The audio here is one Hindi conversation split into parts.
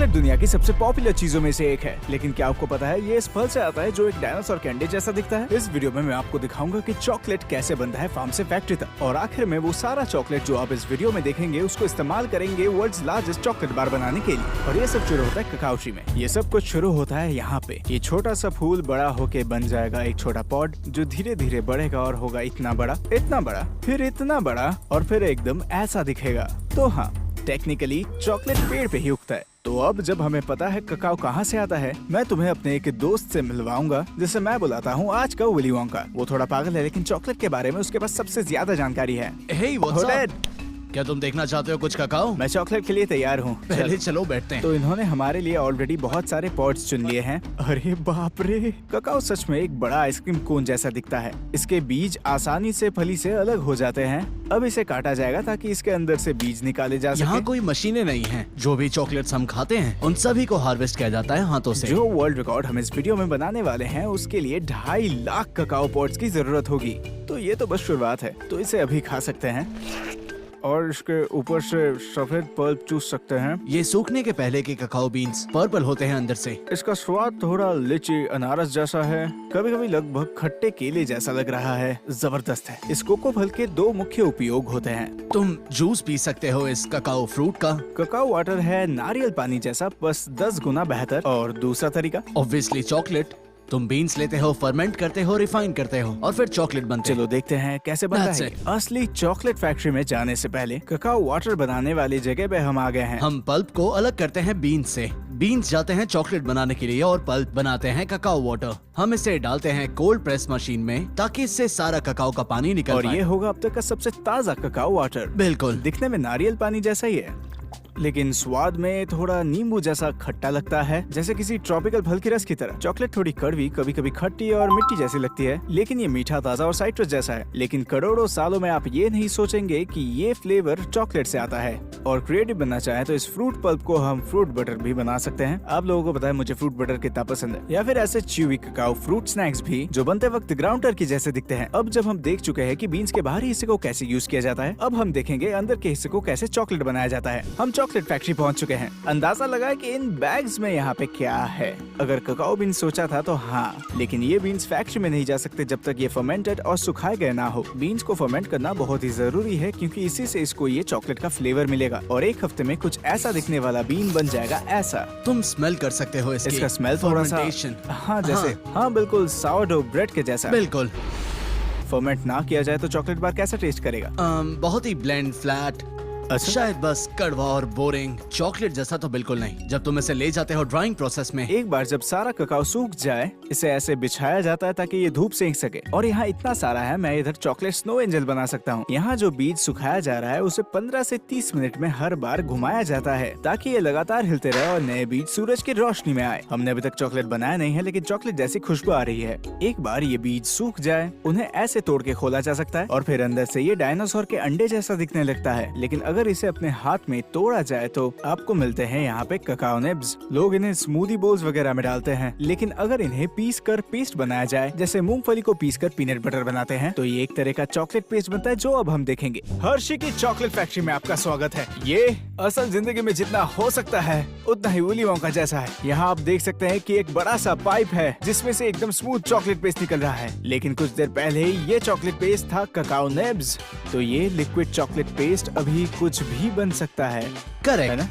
चॉकलेट दुनिया की सबसे पॉपुलर चीजों में से एक है, लेकिन क्या आपको पता है ये इस फल से आता है जो एक डायनासोर के अंडे जैसा दिखता है। इस वीडियो में मैं आपको दिखाऊंगा कि चॉकलेट कैसे बनता है फार्म से फैक्ट्री तक, और आखिर में वो सारा चॉकलेट जो आप इस वीडियो में देखेंगे उसको इस्तेमाल करेंगे वर्ल्ड्स लार्जेस्ट चॉकलेट बार बनाने के लिए। और ये सब शुरू होता है ककाओ ट्री में। ये सब कुछ शुरू होता है यहाँ पे। ये छोटा सा फूल बड़ा होके बन जाएगा एक छोटा पॉड, जो धीरे धीरे बढ़ेगा और होगा इतना बड़ा, फिर इतना बड़ा, और फिर एकदम ऐसा दिखेगा। तो हाँ, टेक्निकली चॉकलेट पेड़ पे ही उगता है। तो अब जब हमें पता है ककाओ कहाँ से आता है, मैं तुम्हें अपने एक दोस्त से मिलवाऊंगा जिसे मैं बुलाता हूँ आज का विली वोंका। वो थोड़ा पागल है, लेकिन चॉकलेट के बारे में उसके पास सबसे ज्यादा जानकारी है। Hey, what's up? क्या तुम देखना चाहते हो कुछ ककाओ? मैं चॉकलेट के लिए तैयार हूँ। पहले चलो बैठते हैं। तो इन्होंने हमारे लिए ऑलरेडी बहुत सारे पॉट्स चुन लिए हैं। अरे बाप रे, ककाओ सच में एक बड़ा आइसक्रीम कोन जैसा दिखता है। इसके बीज आसानी से फली से अलग हो जाते हैं। अब इसे काटा जाएगा ताकि इसके अंदर से बीज निकाले जा सके। यहाँ कोई मशीनें नहीं हैं। जो भी चॉकलेट्स हम खाते हैं उन सभी को हार्वेस्ट किया जाता है हाथों से। जो वर्ल्ड रिकॉर्ड हम इस वीडियो में बनाने वाले हैं उसके लिए 2.5 लाख ककाओ पॉट्स की जरूरत होगी। तो ये तो बस शुरुआत है, तो इसे अभी खा सकते हैं और इसके ऊपर से सफेद पल्प चूस सकते हैं। ये सूखने के पहले के ककाओ बीन्स पर्पल होते हैं अंदर से। इसका स्वाद थोड़ा लीची अनारस जैसा है, कभी कभी लगभग खट्टे केले जैसा लग रहा है। जबरदस्त है। इस कोको फल के 2 मुख्य उपयोग होते हैं। तुम जूस पी सकते हो इस ककाओ फ्रूट का। ककाओ वाटर है नारियल पानी जैसा, बस 10 गुना बेहतर। और दूसरा तरीका, ऑब्वियसली चॉकलेट। तुम बीन्स लेते हो, फर्मेंट करते हो, रिफाइन करते हो और फिर चॉकलेट बनते चलो देखते हैं कैसे बनता That's है। it. असली चॉकलेट फैक्ट्री में जाने से पहले ककाओ वाटर बनाने वाली जगह पे हम आ गए हैं। हम पल्प को अलग करते हैं बीन्स से। बीन्स जाते हैं चॉकलेट बनाने के लिए और पल्प बनाते हैं ककाओ वाटर। हम इसे डालते हैं कोल्ड प्रेस मशीन में ताकि इससे सारा ककाओ का पानी निकल और पाए। ये होगा अब तक का सबसे ताज़ा ककाओ वाटर। बिल्कुल। दिखने में नारियल पानी जैसा ही है, लेकिन स्वाद में थोड़ा नींबू जैसा खट्टा लगता है, जैसे किसी ट्रॉपिकल फल के रस की तरह। चॉकलेट थोड़ी कड़वी, कभी कभी खट्टी और मिट्टी जैसी लगती है, लेकिन ये मीठा, ताज़ा और साइट्रस जैसा है। लेकिन करोड़ों सालों में आप ये नहीं सोचेंगे कि ये फ्लेवर चॉकलेट से आता है। और क्रिएटिव बनना चाहे तो इस फ्रूट पल्प को हम फ्रूट बटर भी बना सकते हैं। आप लोगों को पता है मुझे फ्रूट बटर कितना पसंद है। या फिर ऐसे च्यूवी ककाओ फ्रूट स्नैक्स भी जो बनते वक्त ग्राउंडर की जैसे दिखते हैं। अब जब हम देख चुके हैं कि बीन्स के बाहरी हिस्से को कैसे यूज किया जाता है, अब हम देखेंगे अंदर के हिस्से को कैसे चॉकलेट बनाया जाता है। हम चॉकलेट फैक्ट्री पहुंच चुके हैं। अंदाजा लगाए कि इन बैग्स में यहाँ पे क्या है। अगर ककाओ बीन्स सोचा था तो हाँ, लेकिन ये बीन्स फैक्ट्री में नहीं जा सकते जब तक ये फर्मेंटेड और सुखाए गए ना हो। बीन्स को फर्मेंट करना बहुत ही जरूरी है, क्योंकि इसी से इसको ये चॉकलेट का फ्लेवर मिलेगा। और 1 हफ्ते में कुछ ऐसा दिखने वाला बीन बन जाएगा ऐसा। तुम स्मेल कर सकते हो इसका स्मेल थोड़ा सा हाँ जैसे हाँ बिल्कुल सावरडो ब्रेड के जैसा। बिल्कुल। फर्मेंट ना किया जाए तो चॉकलेट बार कैसा टेस्ट करेगा? बहुत ही ब्लेंड, फ्लैट। अच्छा? शायद बस कड़वा और बोरिंग। चॉकलेट जैसा तो बिल्कुल नहीं। जब तुम इसे ले जाते हो ड्राइंग प्रोसेस में, एक बार जब सारा ककाओ सूख जाए, इसे ऐसे बिछाया जाता है ताकि ये धूप सेंक सके। और यहाँ इतना सारा है, मैं इधर चॉकलेट स्नो एंजल बना सकता हूँ। यहाँ जो बीज सुखाया जा रहा है उसे 15 से 30 मिनट में हर बार घुमाया जाता है ताकि ये लगातार हिलते रहे और नए बीज सूरज की रोशनी में आए। हमने अभी तक चॉकलेट बनाया नहीं है, लेकिन चॉकलेट जैसी खुशबू आ रही है। एक बार ये बीज सूख जाए, उन्हें ऐसे तोड़ के खोला जा सकता है और फिर अंदर से ये डायनासोर के अंडे जैसा दिखने लगता है। लेकिन अगर इसे अपने हाथ में तोड़ा जाए तो आपको मिलते हैं यहाँ पे ककाओ निब्स। लोग इन्हें स्मूदी बोल्स वगैरह में डालते हैं, लेकिन अगर इन्हें पीस कर पेस्ट बनाया जाए, जैसे मूंगफली को पीस कर पीनट बटर बनाते हैं, तो ये एक तरह का चॉकलेट पेस्ट बनता है, जो अब हम देखेंगे। हर्शी की चॉकलेट फैक्ट्री में आपका स्वागत है। ये असल जिंदगी में जितना हो सकता है उतना ही विली वोंका जैसा है। यहाँ आप देख सकते हैं कि एक बड़ा सा पाइप है जिसमें से एकदम स्मूथ चॉकलेट पेस्ट निकल रहा है, लेकिन कुछ देर पहले ही ये चॉकलेट पेस्ट था ककाओ निब्स। तो ये लिक्विड चॉकलेट पेस्ट अभी कुछ भी बन सकता है। करेक्ट है ना?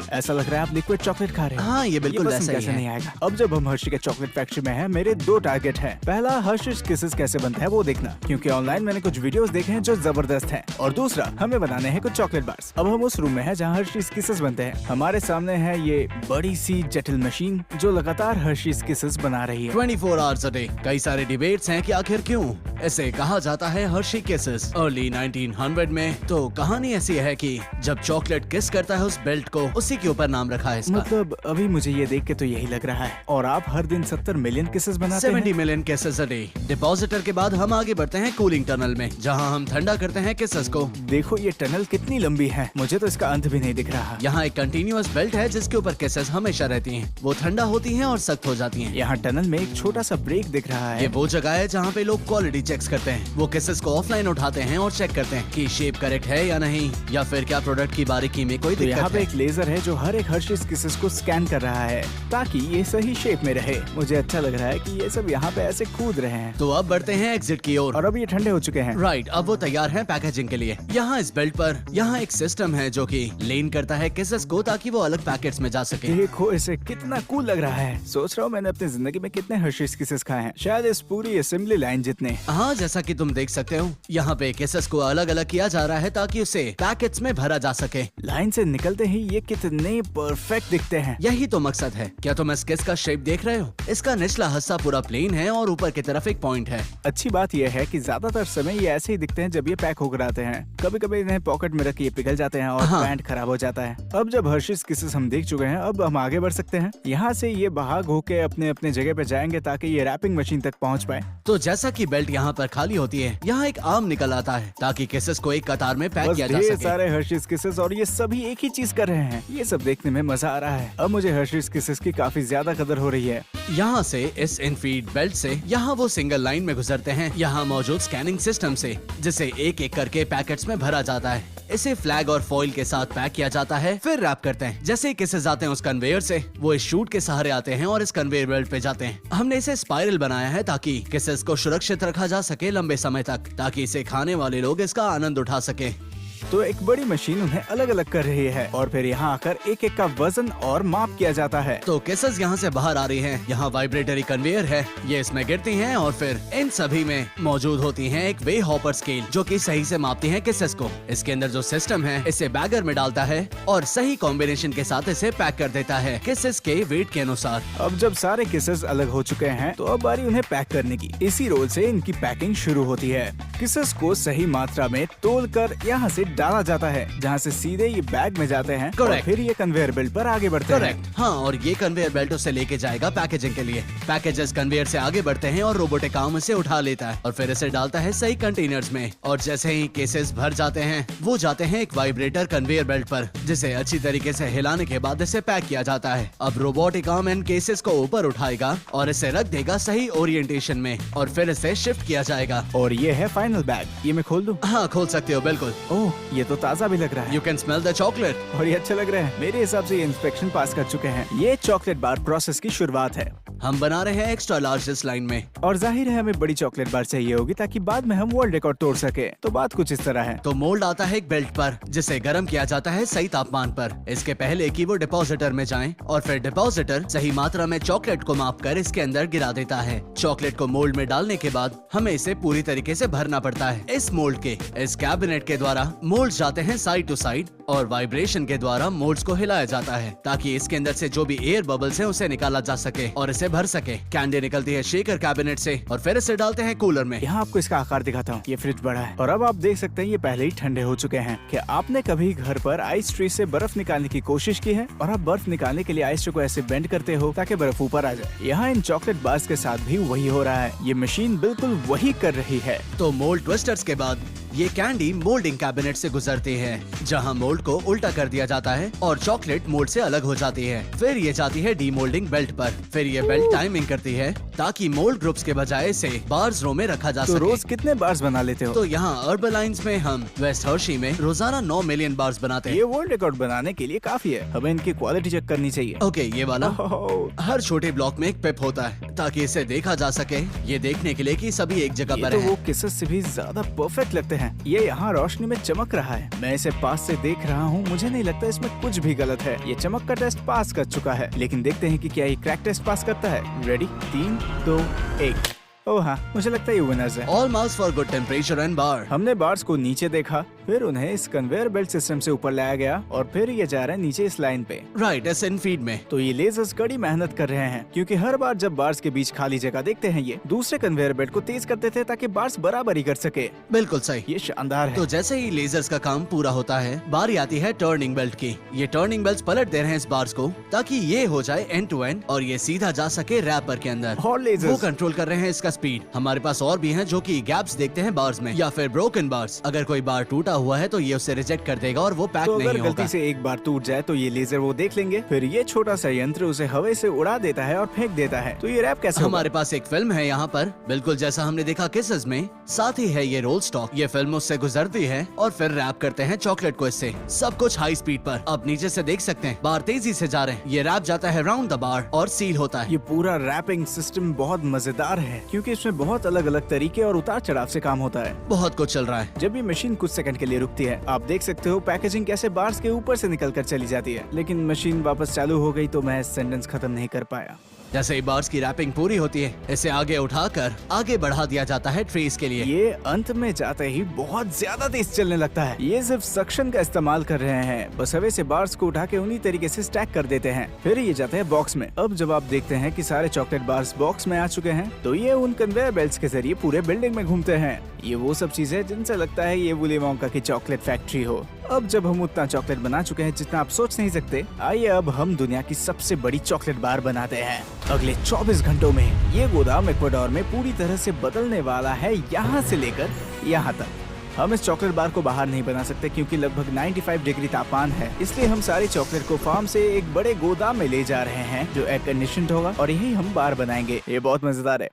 ऐसा लग रहा है आप लिक्विड चॉकलेट खा रहे हैं। हाँ, ये बिल्कुल पसंद ऐसा ही कैसे है। नहीं आएगा। अब जब हम हर्शी के चॉकलेट फैक्ट्री में हैं, मेरे 2 टारगेट हैं। पहला, हर्शीज किसेस कैसे बनता है वो देखना, क्योंकि ऑनलाइन मैंने कुछ वीडियोस देखे हैं जो जबरदस्त हैं। और दूसरा, हमें बनाने हैं कुछ चॉकलेट बार्स। अब हम उस रूम में हैं जहाँ हर्शीज किसेस बनते हैं। हमारे सामने है ये बड़ी सी जटिल मशीन जो लगातार हर्शीज किसेस बना रही है 24 आवर्स अ डे। कई सारे डिबेट्स हैं कि आखिर क्यों इसे कहा जाता है हर्शी किसेस। अर्ली 1900 में तो कहानी ऐसी है कि जब चॉकलेट किस करता है उस बेल्ट को, उसी के ऊपर नाम रखा है इसका। मतलब अभी मुझे ये देख के तो यही लग रहा है। और आप हर दिन 70 मिलियन किसेस बनाते हैं। 70 million cases a day. Depositor के बाद हम आगे बढ़ते हैं कूलिंग टनल में, जहां हम ठंडा करते हैं केसेस को। देखो ये टनल कितनी लंबी है, मुझे तो इसका अंत भी नहीं दिख रहा। यहाँ एक कंटिन्यूअस बेल्ट है जिसके ऊपर केसेस हमेशा रहती हैं। वो ठंडा होती हैं और सख्त हो जाती हैं। यहाँ टनल में एक छोटा सा ब्रेक दिख रहा है। ये वो जगह है जहाँ पे लोग क्वालिटी चेक्स करते हैं। वो किसेस को ऑफलाइन उठाते हैं और चेक करते हैं कि शेप करेक्ट है या नहीं, या फिर क्या प्रोडक्ट की बारीकी में कोई तो यहाँ दिक्कत पे है। एक लेजर है जो हर एक हर्शीज किसेस को स्कैन कर रहा है ताकि ये सही शेप में रहे। मुझे अच्छा लग रहा है कि ये सब यहाँ पे ऐसे कूद रहे हैं। तो अब बढ़ते हैं एग्जिट की ओर। और अब ये ठंडे हो चुके हैं। राइट, अब वो तैयार हैं पैकेजिंग के लिए। यहाँ इस बेल्ट पर यहाँ एक सिस्टम है जो कि लेन करता है किसेस को ताकि वो अलग पैकेट्स में जा सके। देखो इसे कितना कूल लग रहा है। सोच रहा हूँ मैंने अपनी जिंदगी में कितने हर्शीज किसेस खाए हैं, शायद इस पूरी असेंबली लाइन जितने। हाँ, जैसा कि तुम देख सकते हो यहाँ पे किसेस को अलग अलग किया जा रहा है ताकि उसे पैकेट्स में भरा जा सके। लाइन से निकलते ही ये कितने परफेक्ट दिखते हैं। यही तो मकसद है। क्या तुम इस किस का शेप देख रहे हो? इसका निचला हिस्सा पूरा प्लेन है और ऊपर की तरफ एक पॉइंट है। अच्छी बात यह है कि ज्यादातर समय ये ऐसे ही दिखते हैं जब ये पैक होकर आते हैं। कभी कभी इन्हें पॉकेट में रख के ये पिघल जाते हैं और हाँ। पैंट खराब हो जाता है। अब जब हर्शीज किसेस हम देख चुके हैं, अब हम आगे बढ़ सकते हैं। यहाँ से ये भाग होके अपने अपने जगह पे जाएंगे ताकि ये रैपिंग मशीन तक पहुँच पाए। तो जैसा कि बेल्ट यहाँ पर खाली होती है, यहाँ एक आर्म निकल आता है ताकि किसेस को एक कतार में पैक बस किया जा ढेर सके। सारे हर्शीज किसेस और ये सभी एक ही चीज कर रहे हैं। ये सब देखने में मजा आ रहा है। अब मुझे हर्शीज किसेस की काफी ज्यादा कदर हो रही है। यहाँ से इस इनफीड बेल्ट से यहाँ वो सिंगल लाइन में गुजरते हैं यहाँ मौजूद स्कैनिंग सिस्टम से, जिसे एक एक करके पैकेट्स में भरा जाता है। इसे फ्लैग और फॉइल के साथ पैक किया जाता है, फिर रैप करते हैं। जैसे ही किसेस आते हैं उस कन्वेयर से, वो इस शूट के सहारे आते हैं और इस कन्वेयर बेल्ट पे जाते हैं। हमने इसे स्पाइरल बनाया है ताकि किसेस को सुरक्षित रखा जा सके लंबे समय तक, ताकि इसे खाने वाले लोग इसका आनंद उठा सके। तो एक बड़ी मशीन उन्हें अलग अलग कर रही है और फिर यहाँ आकर एक एक का वजन और माप किया जाता है। तो किसेस यहाँ से बाहर आ रही हैं। यहाँ वाइब्रेटरी कन्वेयर है, ये इसमें गिरती हैं और फिर इन सभी में मौजूद होती हैं एक वे हॉपर स्केल जो कि सही से मापती हैं किसेस को। इसके अंदर जो सिस्टम है इसे बैगर में डालता है और सही कॉम्बिनेशन के साथ इसे पैक कर देता है किसेस के वेट के अनुसार। अब जब सारे किसेस अलग हो चुके हैं तो अब बारी उन्हें पैक करने की। इसी रोल से इनकी पैकिंग शुरू होती है। किसेस को सही मात्रा में तोल कर यहाँ से डाला जाता है, जहाँ से सीधे ये बैग में जाते हैं और Correct. फिर ये कन्वेयर बेल्ट पर आगे बढ़ते हैं। करेक्ट, हाँ, और ये कन्वेयर बेल्ट उसे लेके जाएगा पैकेजिंग के लिए। पैकेजेस कन्वेयर से आगे बढ़ते हैं और रोबोटिक आर्म इसे उठा लेता है और फिर इसे डालता है सही कंटेनर्स में। और जैसे ही केसेस भर जाते हैं, वो जाते हैं एक वाइब्रेटर कन्वेयर बेल्ट पर, जिसे अच्छी तरीके से हिलाने के बाद इसे पैक किया जाता है। अब रोबोटिक आर्म इन केसेस को ऊपर उठाएगा और इसे रख देगा सही ओरिएंटेशन में और फिर इसे शिफ्ट किया जाएगा। और ये है फाइनल बैग। ये मैं खोल दूं? हाँ, खोल सकते हो, बिल्कुल। ओह, ये तो ताज़ा भी लग रहा है you can smell the chocolate. और ये अच्छे लग रहे हैं। मेरे हिसाब से ये इंस्पेक्शन पास कर चुके हैं। ये चॉकलेट बार प्रोसेस की शुरुआत है। हम बना रहे हैं एक्स्ट्रा लार्ज इस लाइन में। और जाहिर है हमें बड़ी चॉकलेट बार चाहिए होगी ताकि बाद में हम वर्ल्ड रिकॉर्ड तोड़ सके। तो बात कुछ इस तरह है। तो मोल्ड आता है एक बेल्ट पर, जिसे गर्म किया जाता है सही तापमान पर, इसके पहले कि वो डिपॉजिटर में जाएं, और फिर डिपॉजिटर सही मात्रा में चॉकलेट को माप कर इसके अंदर गिरा देता है। चॉकलेट को मोल्ड में डालने के बाद हमें इसे पूरी तरीके से भरना पड़ता है। इस मोल्ड के इस कैबिनेट के द्वारा मोल्ड जाते हैं साइड टू साइड और वाइब्रेशन के द्वारा मोल्ड्स को हिलाया जाता है ताकि इसके अंदर से जो भी एयर बबल्स हैं उसे निकाला जा सके और इसे भर सके। कैंडी निकलती है शेकर कैबिनेट से और फिर इसे डालते हैं कूलर में। यहाँ आपको इसका आकार दिखाता हूँ। ये फ्रिज बड़ा है और अब आप देख सकते हैं ये पहले ही ठंडे हो चुके हैं। क्या आपने कभी घर पर आइस ट्रे से बर्फ निकालने की कोशिश की है और आप बर्फ निकालने के लिए आइस ट्रे को ऐसे बेंड करते हो ताकि बर्फ ऊपर आ जाए? यहाँ इन चॉकलेट बार्स के साथ भी वही हो रहा है। ये मशीन बिल्कुल वही कर रही है। तो मोल्ड ट्विस्टर्स के बाद ये कैंडी मोल्डिंग कैबिनेट से गुजरती है, जहां मोल्ड को उल्टा कर दिया जाता है और चॉकलेट मोल्ड से अलग हो जाती है। फिर ये जाती है डीमोल्डिंग बेल्ट पर। फिर ये बेल्ट टाइमिंग करती है ताकि मोल्ड ग्रुप्स के बजाय इसे बार्स रो में रखा जा तो सके। रोज कितने बार्स बना लेते हो? तो यहाँ अर्बलाइंस में हम वेस्ट हर्शी में रोजाना 9 मिलियन बार्स बनाते ये हैं। वर्ल्ड रिकॉर्ड बनाने के लिए काफी है। हमें इनकी क्वालिटी चेक करनी चाहिए। ओके, ये वाला ओह, हर छोटे ब्लॉक में एक पिप होता है ताकि इसे देखा जा सके, ये देखने के लिए कि सभी एक जगह ये पर तो हैं। वो किसेस से भी ज्यादा परफेक्ट लगते हैं। ये यहाँ रोशनी में चमक रहा है। मैं इसे पास से देख रहा हूँ, मुझे नहीं लगता इसमें कुछ भी गलत है। ये चमक का टेस्ट पास कर चुका है, लेकिन देखते हैं कि क्या ये क्रैक टेस्ट पास करता है। रेडी, 3, 2, 1। ओह हाँ, मुझे लगता है ये विनर्स है। All marks for good temperature and bar. हमने बार्स को नीचे देखा, फिर उन्हें इस कन्वेयर बेल्ट सिस्टम से ऊपर लाया गया और फिर ये जा रहे हैं नीचे इस लाइन पे। राइट, एस इन फीड में। तो ये लेजर्स कड़ी मेहनत कर रहे हैं क्योंकि हर बार जब बार्स के बीच खाली जगह देखते हैं ये दूसरे कन्वेयर बेल्ट को तेज करते थे ताकि बार्स बराबरी कर सके। बिल्कुल सही। ये शानदार है। तो जैसे ही लेजर्स का काम पूरा होता है, बारी आती है टर्निंग बेल्ट की। ये टर्निंग बेल्ट पलट दे रहे हैं इस बार्स को ताकि ये हो जाए एंड टू एंड और ये सीधा जा सके रैपर के अंदर। और वो लेजर्स कंट्रोल कर रहे हैं इसका स्पीड। हमारे पास और भी हैं जो कि गैप्स देखते हैं बार्स में या फिर ब्रोकन बार्स। अगर कोई बार टूटा हुआ है तो ये उसे रिजेक्ट कर देगा और वो पैक तो अगर नहीं गलती होगा। से एक बार टूट जाए तो ये लेजर वो देख लेंगे, फिर ये छोटा सा यंत्र उसे हवा से उड़ा देता है और फेंक देता है। तो ये रैप कैसे होगा? हमारे पास एक फिल्म है यहाँ पर, बिल्कुल जैसा हमने देखा किसेस में। साथ ही है ये रोल स्टॉक। ये फिल्म उससे गुजरती है और फिर रैप करते हैं चॉकलेट को इससे। सब कुछ हाई स्पीड पर। आप नीचे से देख सकते हैं बार तेजी से जा रहे हैं। ये रैप जाता है राउंड द बार और सील होता है। ये पूरा रैपिंग सिस्टम बहुत मजेदार है क्योंकि इसमें बहुत अलग अलग तरीके और उतार चढ़ाव से काम होता है। बहुत कुछ चल रहा है। जब ये मशीन कुछ सेकंड के लिए रुकती है, आप देख सकते हो पैकेजिंग कैसे बार्स के ऊपर से निकल कर चली जाती है। लेकिन मशीन वापस चालू हो गई तो मैं सेंटेंस खत्म नहीं कर पाया। जैसे ही बार्स की रैपिंग पूरी होती है, इसे आगे उठाकर आगे बढ़ा दिया जाता है ट्रीज के लिए। ये अंत में जाते ही बहुत ज्यादा तेज चलने लगता है। ये सिर्फ सक्शन का इस्तेमाल कर रहे हैं, बस हवा से बार्स को उठा के उन्हीं तरीके से स्टैक कर देते हैं। फिर ये जाते हैं बॉक्स में। अब जब आप देखते हैं कि सारे चॉकलेट बार्स बॉक्स में आ चुके हैं, तो ये उन कन्वेयर बेल्ट्स के जरिए पूरे बिल्डिंग में घूमते हैं। ये वो सब चीजें जिनसे लगता है ये विली वोंका की चॉकलेट फैक्ट्री हो। अब जब हम उतना चॉकलेट बना चुके हैं जितना आप सोच नहीं सकते, आइए अब हम दुनिया की सबसे बड़ी चॉकलेट बार बनाते हैं। अगले 24 घंटों में ये गोदाम इक्वाडोर में पूरी तरह से बदलने वाला है, यहाँ से लेकर यहाँ तक। हम इस चॉकलेट बार को बाहर नहीं बना सकते क्योंकि लगभग 95 डिग्री तापमान है, इसलिए हम सारी चॉकलेट को फार्म से एक बड़े गोदाम में ले जा रहे हैं जो एयर कंडीशनड होगा और यही हम बार बनाएंगे। ये बहुत मजेदार है।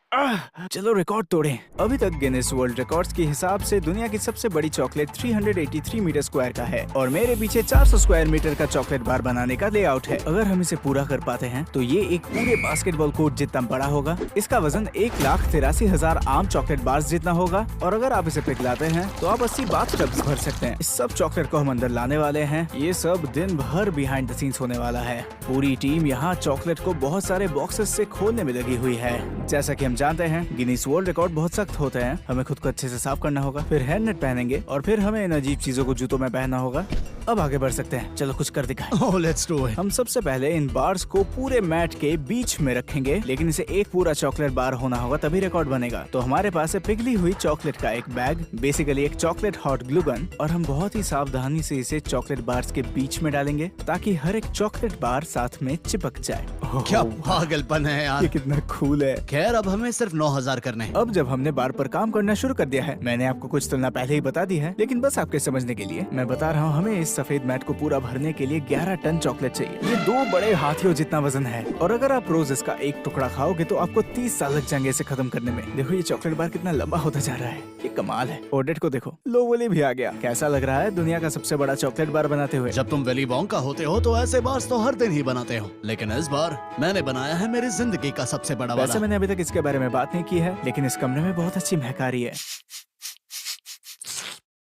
चलो रिकॉर्ड तोड़ें। अभी तक गिनेस वर्ल्ड रिकॉर्ड्स के हिसाब से दुनिया की सबसे बड़ी चॉकलेट 383 मीटर स्क्वायर का है और मेरे पीछे 400 स्क्वायर मीटर का चॉकलेट बार बनाने का लेआउट है। अगर हम इसे पूरा कर पाते हैं तो ये एक पूरे बास्केटबॉल कोर्ट जितना बड़ा होगा। इसका वजन 1,83,000 आम चॉकलेट बार्स जितना होगा और अगर आप इसे पिघलाते हैं तो आप 80 बाथटब्स भर सकते हैं। इस सब चॉकलेट को हम अंदर लाने वाले हैं। ये सब दिन भर बिहाइंड द सीन्स होने वाला है। पूरी टीम यहाँ चॉकलेट को बहुत सारे बॉक्सेस से खोलने में लगी हुई है। जैसा कि हम जानते हैं गिनीज वर्ल्ड रिकॉर्ड बहुत सख्त होते हैं। हमें खुद को अच्छे से साफ करना होगा, फिर हेयरनेट पहनेंगे और फिर हमें इन अजीब चीजों को जूतों में पहनना होगा। अब आगे बढ़ सकते हैं। चलो कुछ कर दिखाएं। ओह लेट्स डू इट। हम सबसे पहले इन बार्स को पूरे मैट के बीच में रखेंगे, लेकिन इसे एक पूरा चॉकलेट बार होना होगा तभी रिकॉर्ड बनेगा। तो हमारे पास है पिघली हुई चॉकलेट का एक बैग, बेसिकली एक चॉकलेट हॉट ग्लू गन, और हम बहुत ही सावधानी से इसे चॉकलेट बार्स के बीच में डालेंगे ताकि हर एक चॉकलेट बार साथ में चिपक जाए। क्या पागलपन है यार। ये कितना कूल है। खैर अब हमें सिर्फ 9,000 करने हैं। अब जब हमने बार पर काम करना शुरू कर दिया है, मैंने आपको कुछ तुलना पहले ही बता दी है, लेकिन बस आपके समझने के लिए मैं बता रहा हूँ, हमें इस सफेद मैट को पूरा भरने के लिए 11 टन चॉकलेट चाहिए। ये 2 बड़े हाथियों जितना वजन है और अगर आप रोज इसका एक टुकड़ा खाओगे तो आपको 30 साल लग जाएंगे इसे खत्म करने में। देखो ये चॉकलेट बार कितना लंबा होता जा रहा है, ये कमाल है। ऑर्डेट को देखो, लोवली भी आ गया। कैसा लग रहा है दुनिया का सबसे बड़ा चॉकलेट बार बनाते हुए? जब तुम विली वोंका होते हो तो ऐसे बार्स तो हर दिन ही बनाते हो, लेकिन इस बार मैंने बनाया है मेरी जिंदगी का सबसे बड़ा वैसे वाला। मैंने अभी तक इसके बारे में बात नहीं की है, लेकिन इस कमरे में बहुत अच्छी महक आ रही है।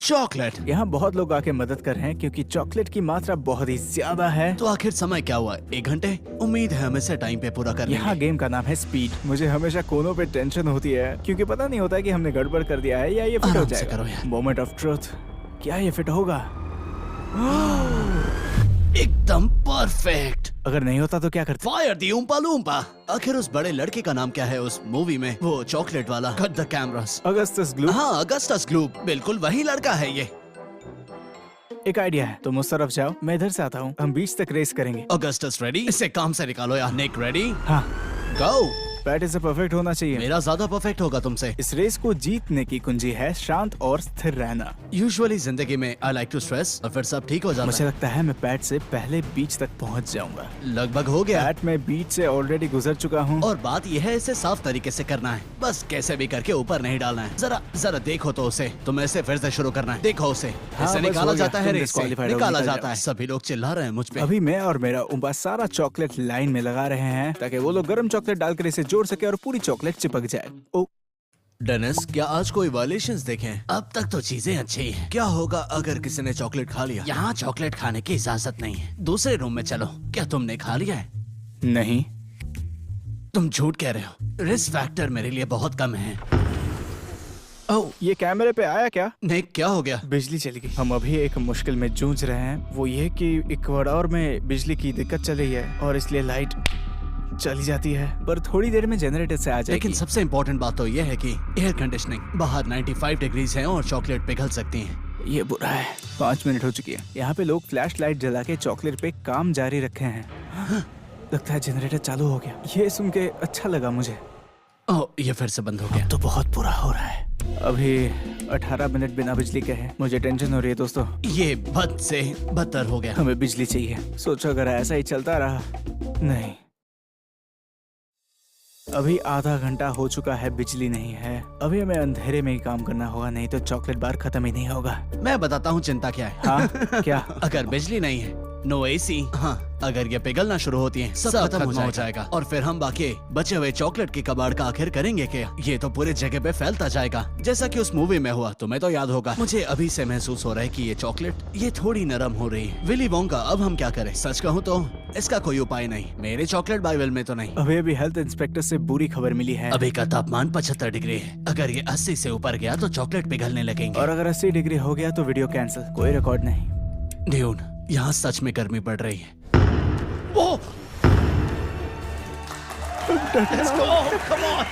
चॉकलेट। यहाँ बहुत लोग आके मदद कर रहे हैं क्योंकि चॉकलेट की मात्रा बहुत ही ज्यादा है। तो आखिर समय क्या हुआ? 1 घंटे? उम्मीद है हम इसे टाइम पे पूरा कर लेंगे। यहाँ गेम का नाम है स्पीड। मुझे हमेशा कोनों पे टेंशन होती है क्योंकि पता नहीं होता कि हमने गड़बड़ कर दिया है या ये फिट हो आराम से करो जाएगा। यार। मोमेंट ऑफ ट्रुथ, क्या ये फिट होगा? एकदम परफेक्ट। अगर नहीं होता तो क्या करते? फायर दी उम्पा लूम्पा। आखिर उस बड़े लड़के का नाम क्या है उस मूवी में, वो चॉकलेट वाला? Cut the cameras. Augustus glue. हाँ अगस्टस ग्लूप, बिल्कुल वही लड़का है ये। एक आइडिया है, तुम उस तरफ जाओ, मैं इधर से आता हूँ, हम बीच तक रेस करेंगे। Augustus ready? इसे काम से निकालो यार। निक रेडी? हाँ, गो। बैट इसे परफेक्ट होना चाहिए। मेरा ज्यादा परफेक्ट होगा तुमसे। इस रेस को जीतने की कुंजी है शांत और स्थिर रहना। यूजुअली जिंदगी में आई लाइक टू स्ट्रेस और फिर सब ठीक हो जाता मुझे है। लगता है मैं पैट से पहले बीच तक पहुंच जाऊंगा। लगभग हो गया। पैट में बीच से ऑलरेडी गुजर चुका हूँ। और बात यह है इसे साफ तरीके से करना है, बस कैसे भी करके ऊपर नहीं डालना है। जरा देखो तो उसे, तुम्हें इसे फिर से शुरू करना है। देखो उसे, हाँ, इसे बस निकाला हो गया, जाता है, तुम रेस से disqualified हो, निकाला निकल जाता जाओ। है। सभी लोग चिल्ला रहे हैं मुझ पे। अभी मैं और मेरा उम्बा सारा चॉकलेट लाइन में लगा रहे हैं ताकि वो लोग गर्म चॉकलेट डालकर इसे जोड़ सके और पूरी चॉकलेट चिपक जाए। ओ, डेनिस, क्या आज कोई वायलेशंस देखे? अब तक तो चीजें अच्छी हैं। क्या होगा अगर किसी ने चॉकलेट खा लिया? यहाँ चॉकलेट खाने की इजाजत नहीं है। दूसरे रूम में चलो। क्या तुमने खा लिया है? नहीं। तुम झूठ कह रहे हो। रिस्क फैक्टर मेरे लिए बहुत कम है। ओह, ये कैमरे पे आया क्या? नहीं, क्या हो गया? बिजली चली गई। हम अभी एक मुश्किल में जूझ रहे हैं, वो ये कि इक्वाडोर में बिजली की दिक्कत चल रही है और इसलिए लाइट चली जाती है, पर थोड़ी देर में जनरेटर से आ जाएगी। लेकिन सबसे इम्पोर्टेंट बात तो ये है कि एयर कंडीशनिंग। बाहर 95 डिग्रीज है और चॉकलेट पिघल सकती है। ये बुरा है। 5 मिनट हो चुकी है। यहाँ पे लोग फ्लैश लाइट जला के चॉकलेट पे काम जारी रखे हैं। लगता है जनरेटर चालू हो गया। ये सुन के अच्छा लगा मुझे। ओह, ये फिर से बंद हो गया। तो बहुत बुरा हो रहा है। अभी 18 मिनट बिना बिजली के हैं। मुझे टेंशन हो रही है दोस्तों। ये बद से बदतर हो गया। हमें बिजली चाहिए। सोचो अगर ऐसा ही चलता रहा। नहीं, अभी आधा घंटा हो चुका है, बिजली नहीं है। अभी हमें अंधेरे में ही काम करना होगा, नहीं तो चॉकलेट बार खत्म ही नहीं होगा। मैं बताता हूँ चिंता क्या है। हाँ क्या? अगर बिजली नहीं है, नो एसी, हाँ, अगर ये पिघलना शुरू होती है सब खत्म हो जाएगा और फिर हम बाकी बचे हुए चॉकलेट की कबाड़ का आखिर करेंगे क्या? ये तो पूरे जगह पे फैलता जाएगा, जैसा कि उस मूवी में हुआ। तुम्हें तो याद होगा। मुझे अभी से महसूस हो रहा है कि ये चॉकलेट ये थोड़ी नरम हो रही है। विली वोंका, अब हम क्या करें? सच कहूँ तो इसका कोई उपाय नहीं। मेरे चॉकलेट बाइबल में तो नहीं। अभी हेल्थ इंस्पेक्टर से बुरी खबर मिली है। अभी का तापमान 75 डिग्री है। अगर ये 80 से ऊपर गया तो चॉकलेट पिघलने लगेंगे। और अगर 80 डिग्री हो गया तो वीडियो कैंसिल, कोई रिकॉर्ड नहीं। ड्यून, यहाँ सच में गर्मी बढ़ रही है। ओह! Let's go! Come on!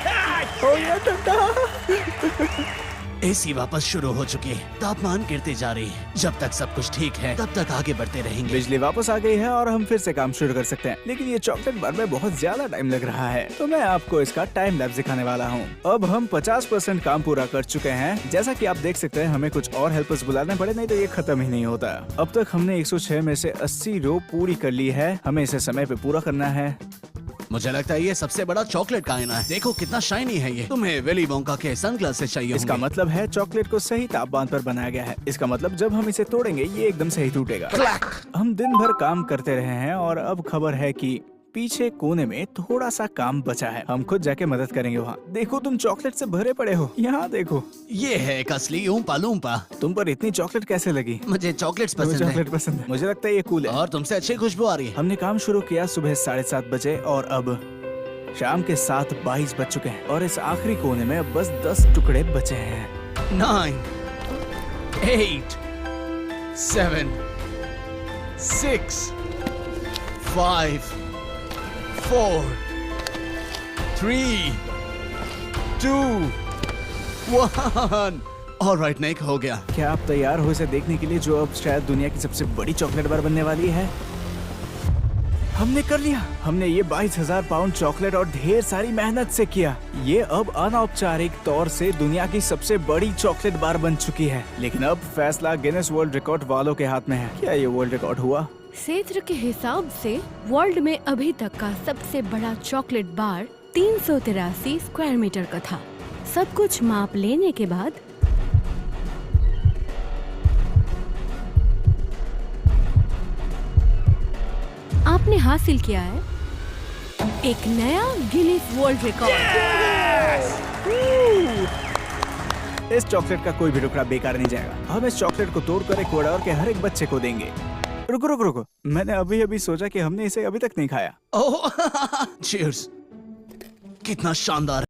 AC वापस शुरू हो चुकी है। तापमान गिरती जा रही है। जब तक सब कुछ ठीक है तब तक आगे बढ़ते रहेंगे। बिजली वापस आ गई है और हम फिर से काम शुरू कर सकते हैं, लेकिन ये चॉकलेट बार में बहुत ज्यादा टाइम लग रहा है, तो मैं आपको इसका टाइम लैप्स दिखाने वाला हूँ। अब हम 50% काम पूरा कर चुके हैं। जैसा कि आप देख सकते हैं, हमें कुछ और हेल्पर्स बुलाने पड़े, नहीं तो ये खत्म ही नहीं होता। अब तक हमने 106 में से 80 रो पूरी कर ली है। हमें इसे समय पे पूरा करना है। मुझे लगता है ये सबसे बड़ा चॉकलेट का आईना है। देखो कितना शाइनी है ये। तुम्हें विली वोंका के सनग्लासेस चाहिए इसका होंगे। मतलब है चॉकलेट को सही तापमान पर बनाया गया है। इसका मतलब जब हम इसे तोड़ेंगे ये एकदम सही टूटेगा। हम दिन भर काम करते रहे हैं और अब खबर है कि पीछे कोने में थोड़ा सा काम बचा है। हम खुद जाके मदद करेंगे वहाँ। देखो तुम चॉकलेट से भरे पड़े हो। यहाँ देखो, ये है एक असली ऊम्पा लूम्पा। तुम पर इतनी चॉकलेट कैसे लगी? मुझे चॉकलेट्स मुझे पसंद है। चॉकलेट पसंद है। मुझे लगता है ये कूल है। और तुमसे अच्छी खुशबू आ रही है। हमने काम शुरू किया सुबह 7:30 बजे और अब शाम के 7:22 बज चुके हैं और इस आखिरी कोने में अब बस 10 टुकड़े बचे हैं। 9, 8, 7, 6, 5, 4, 3, 2, 1। ऑलराइट निक, हो गया। क्या आप तैयार हो इसे देखने के लिए, जो अब शायद दुनिया की सबसे बड़ी चॉकलेट बार बनने वाली है? हमने कर लिया। हमने ये 22,000 पाउंड चॉकलेट और ढेर सारी मेहनत से किया। ये अब अनौपचारिक तौर से दुनिया की सबसे बड़ी चॉकलेट बार बन चुकी है। लेकिन अब फैसला गिनेस वर्ल्ड रिकॉर्ड वालों के हाथ में है। क्या ये वर्ल्ड रिकॉर्ड हुआ? क्षेत्र के हिसाब से वर्ल्ड में अभी तक का सबसे बड़ा चॉकलेट बार 383 स्क्वायर मीटर का था। सब कुछ माप लेने के बाद आपने हासिल किया है एक नया गिनीज वर्ल्ड रिकॉर्ड। इस चॉकलेट का कोई भी टुकड़ा बेकार नहीं जाएगा। हम इस चॉकलेट को तोड़कर इक्वाडोर के हर एक बच्चे को देंगे। रुको रुको रुको, मैंने अभी सोचा कि हमने इसे अभी तक नहीं खाया। ओह, चीयर्स। कितना शानदार।